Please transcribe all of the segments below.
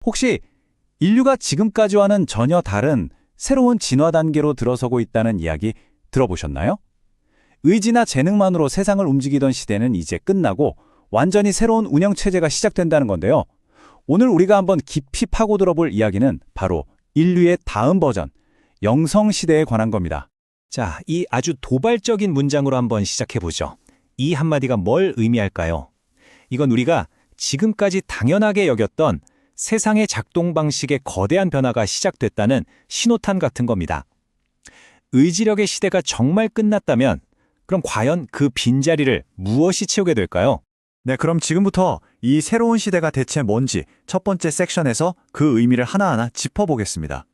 혹시 인류가 지금까지와는 전혀 다른 새로운 진화 단계로 들어서고 있다는 이야기 들어보셨나요? 의지나 재능만으로 세상을 움직이던 시대는 이제 끝나고 완전히 새로운 운영체제가 시작된다는 건데요. 오늘 우리가 한번 깊이 파고들어 볼 이야기는 바로 인류의 다음 버전, 영성시대에 관한 겁니다. 자, 이 아주 도발적인 문장으로 한번 시작해보죠. 이 한마디가 뭘 의미할까요? 이건 우리가 지금까지 당연하게 여겼던 세상의 작동 방식의 거대한 변화가 시작됐다는 신호탄 같은 겁니다. 의지력의 시대가 정말 끝났다면 그럼 과연 그 빈자리를 무엇이 채우게 될까요? 네, 그럼 지금부터 이 새로운 시대가 대체 뭔지 첫 번째 섹션에서 그 의미를 하나하나 짚어보겠습니다.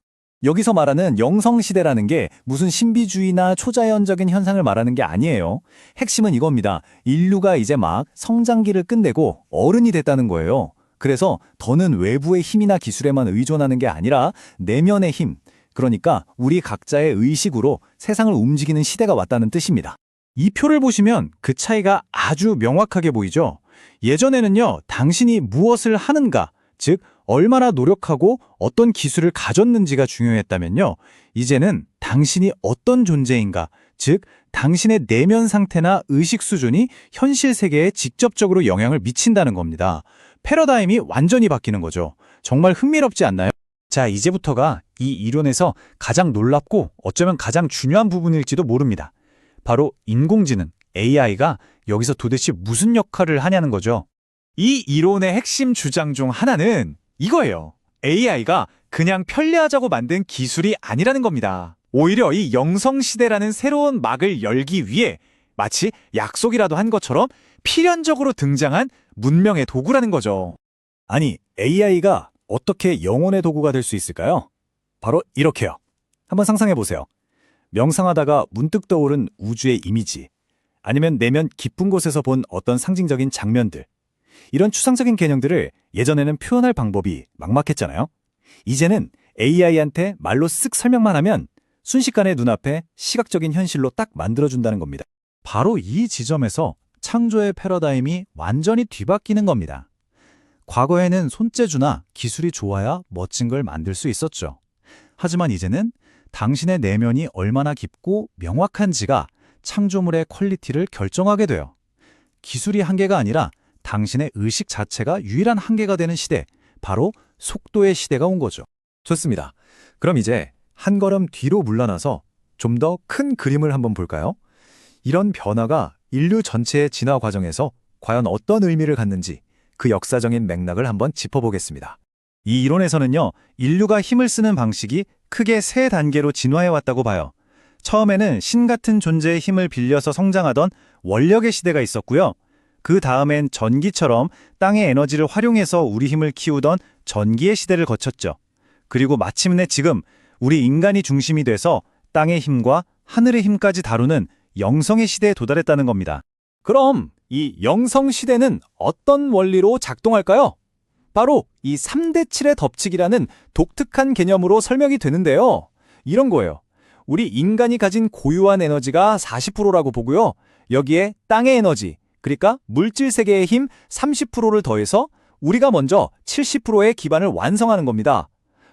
여기서 말하는 영성시대라는 게 무슨 신비주의나 초자연적인 현상을 말하는 게 아니에요. 핵심은 이겁니다. 인류가 이제 막 성장기를 끝내고 어른이 됐다는 거예요. 그래서 더는 외부의 힘이나 기술에만 의존하는 게 아니라 내면의 힘, 그러니까 우리 각자의 의식으로 세상을 움직이는 시대가 왔다는 뜻입니다. 이 표를 보시면 그 차이가 아주 명확하게 보이죠? 예전에는요, 당신이 무엇을 하는가, 즉 얼마나 노력하고 어떤 기술을 가졌는지가 중요했다면요, 이제는 당신이 어떤 존재인가, 즉 당신의 내면 상태나 의식 수준이 현실 세계에 직접적으로 영향을 미친다는 겁니다. 패러다임이 완전히 바뀌는 거죠. 정말 흥미롭지 않나요? 자, 이제부터가 이 이론에서 가장 놀랍고 어쩌면 가장 중요한 부분일지도 모릅니다. 바로 인공지능, AI가 여기서 도대체 무슨 역할을 하냐는 거죠. 이 이론의 핵심 주장 중 하나는 이거예요. AI가 그냥 편리하자고 만든 기술이 아니라는 겁니다. 오히려 이 영성시대라는 새로운 막을 열기 위해 마치 약속이라도 한 것처럼 필연적으로 등장한 문명의 도구라는 거죠. 아니, AI가 어떻게 영혼의 도구가 될 수 있을까요? 바로 이렇게요. 한번 상상해 보세요. 명상하다가 문득 떠오른 우주의 이미지, 아니면 내면 깊은 곳에서 본 어떤 상징적인 장면들, 이런 추상적인 개념들을 예전에는 표현할 방법이 막막했잖아요. 이제는 AI한테 말로 쓱 설명만 하면 순식간에 눈앞에 시각적인 현실로 딱 만들어준다는 겁니다. 바로 이 지점에서 창조의 패러다임이 완전히 뒤바뀌는 겁니다. 과거에는 손재주나 기술이 좋아야 멋진 걸 만들 수 있었죠. 하지만 이제는 당신의 내면이 얼마나 깊고 명확한지가 창조물의 퀄리티를 결정하게 돼요. 기술이 한계가 아니라 당신의 의식 자체가 유일한 한계가 되는 시대, 바로 속도의 시대가 온 거죠. 좋습니다. 그럼 이제 한 걸음 뒤로 물러나서 좀 더 큰 그림을 한번 볼까요? 이런 변화가 인류 전체의 진화 과정에서 과연 어떤 의미를 갖는지 그 역사적인 맥락을 한번 짚어보겠습니다. 이 이론에서는요, 인류가 힘을 쓰는 방식이 크게 세 단계로 진화해왔다고 봐요. 처음에는 신 같은 존재의 힘을 빌려서 성장하던 원력의 시대가 있었고요. 그 다음엔 전기처럼 땅의 에너지를 활용해서 우리 힘을 키우던 전기의 시대를 거쳤죠. 그리고 마침내 지금 우리 인간이 중심이 돼서 땅의 힘과 하늘의 힘까지 다루는 영성의 시대에 도달했다는 겁니다. 그럼 이 영성 시대는 어떤 원리로 작동할까요? 바로 이 3대 7의 덮치기라는 독특한 개념으로 설명이 되는데요. 이런 거예요. 우리 인간이 가진 고유한 에너지가 40%라고 보고요. 여기에 땅의 에너지, 그러니까 물질 세계의 힘 30%를 더해서 우리가 먼저 70%의 기반을 완성하는 겁니다.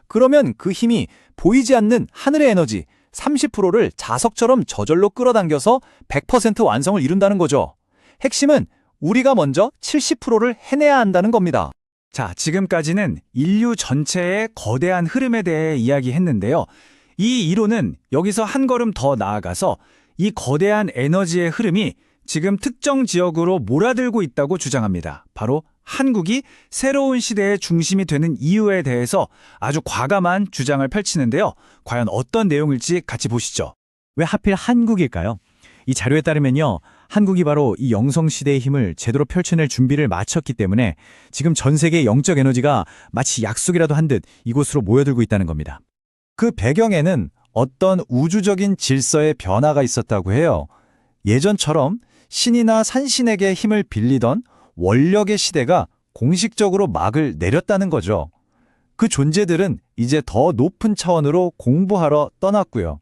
그러면 그 힘이 보이지 않는 하늘의 에너지 30%를 자석처럼 저절로 끌어당겨서 100% 완성을 이룬다는 거죠. 핵심은 우리가 먼저 70%를 해내야 한다는 겁니다. 자, 지금까지는 인류 전체의 거대한 흐름에 대해 이야기했는데요. 이 이론은 여기서 한 걸음 더 나아가서 이 거대한 에너지의 흐름이 지금 특정 지역으로 몰아들고 있다고 주장합니다. 바로 한국이 새로운 시대의 중심이 되는 이유에 대해서 아주 과감한 주장을 펼치는데요. 과연 어떤 내용일지 같이 보시죠. 왜 하필 한국일까요? 이 자료에 따르면요, 한국이 바로 이 영성시대의 힘을 제대로 펼쳐낼 준비를 마쳤기 때문에 지금 전 세계의 영적 에너지가 마치 약속이라도 한 듯 이곳으로 모여들고 있다는 겁니다. 그 배경에는 어떤 우주적인 질서의 변화가 있었다고 해요. 예전처럼 신이나 산신에게 힘을 빌리던 원력의 시대가 공식적으로 막을 내렸다는 거죠. 그 존재들은 이제 더 높은 차원으로 공부하러 떠났고요.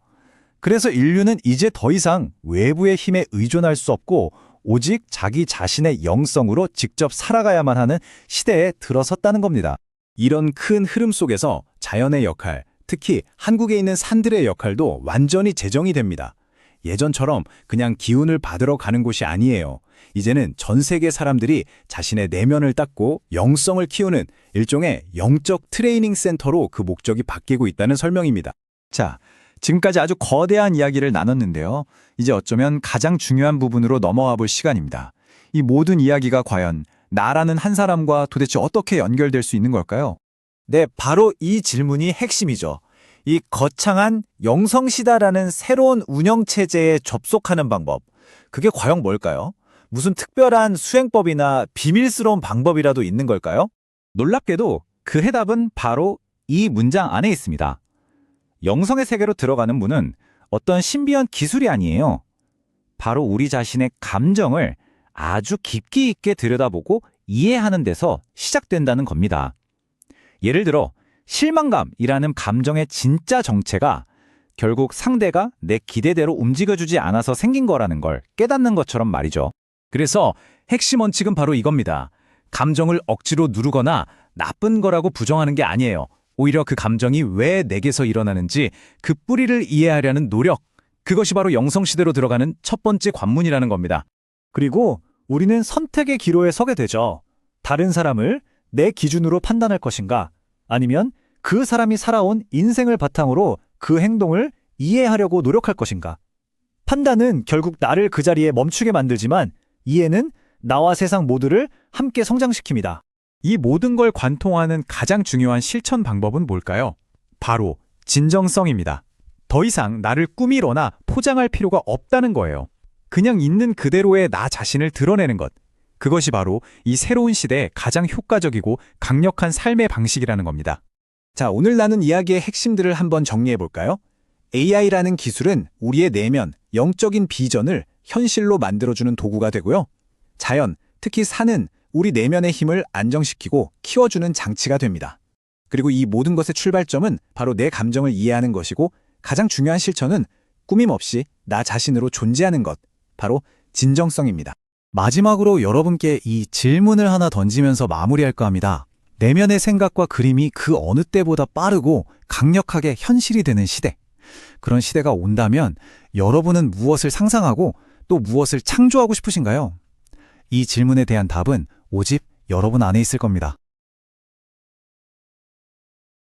그래서 인류는 이제 더 이상 외부의 힘에 의존할 수 없고 오직 자기 자신의 영성으로 직접 살아가야만 하는 시대에 들어섰다는 겁니다. 이런 큰 흐름 속에서 자연의 역할, 특히 한국에 있는 산들의 역할도 완전히 재정이 됩니다. 예전처럼 그냥 기운을 받으러 가는 곳이 아니에요. 이제는 전 세계 사람들이 자신의 내면을 닦고 영성을 키우는 일종의 영적 트레이닝 센터로 그 목적이 바뀌고 있다는 설명입니다. 자, 지금까지 아주 거대한 이야기를 나눴는데요. 이제 어쩌면 가장 중요한 부분으로 넘어와 볼 시간입니다. 이 모든 이야기가 과연 나라는 한 사람과 도대체 어떻게 연결될 수 있는 걸까요? 네, 바로 이 질문이 핵심이죠. 이 거창한 영성시다라는 새로운 운영체제에 접속하는 방법. 그게 과연 뭘까요? 무슨 특별한 수행법이나 비밀스러운 방법이라도 있는 걸까요? 놀랍게도 그 해답은 바로 이 문장 안에 있습니다. 영성의 세계로 들어가는 문은 어떤 신비한 기술이 아니에요. 바로 우리 자신의 감정을 아주 깊이 있게 들여다보고 이해하는 데서 시작된다는 겁니다. 예를 들어 실망감이라는 감정의 진짜 정체가 결국 상대가 내 기대대로 움직여주지 않아서 생긴 거라는 걸 깨닫는 것처럼 말이죠. 그래서 핵심 원칙은 바로 이겁니다. 감정을 억지로 누르거나 나쁜 거라고 부정하는 게 아니에요. 오히려 그 감정이 왜 내게서 일어나는지 그 뿌리를 이해하려는 노력, 그것이 바로 영성시대로 들어가는 첫 번째 관문이라는 겁니다. 그리고 우리는 선택의 기로에 서게 되죠. 다른 사람을 내 기준으로 판단할 것인가? 아니면 그 사람이 살아온 인생을 바탕으로 그 행동을 이해하려고 노력할 것인가? 판단은 결국 나를 그 자리에 멈추게 만들지만 이해는 나와 세상 모두를 함께 성장시킵니다. 이 모든 걸 관통하는 가장 중요한 실천 방법은 뭘까요? 바로 진정성입니다. 더 이상 나를 꾸미거나 포장할 필요가 없다는 거예요. 그냥 있는 그대로의 나 자신을 드러내는 것. 그것이 바로 이 새로운 시대의 가장 효과적이고 강력한 삶의 방식이라는 겁니다. 자, 오늘 나눈 이야기의 핵심들을 한번 정리해 볼까요? AI라는 기술은 우리의 내면, 영적인 비전을 현실로 만들어주는 도구가 되고요. 자연, 특히 산은 우리 내면의 힘을 안정시키고 키워주는 장치가 됩니다. 그리고 이 모든 것의 출발점은 바로 내 감정을 이해하는 것이고 가장 중요한 실천은 꾸밈 없이 나 자신으로 존재하는 것, 바로 진정성입니다. 마지막으로 여러분께 이 질문을 하나 던지면서 마무리할까 합니다. 내면의 생각과 그림이 그 어느 때보다 빠르고 강력하게 현실이 되는 시대. 그런 시대가 온다면 여러분은 무엇을 상상하고 또 무엇을 창조하고 싶으신가요? 이 질문에 대한 답은 오직 여러분 안에 있을 겁니다.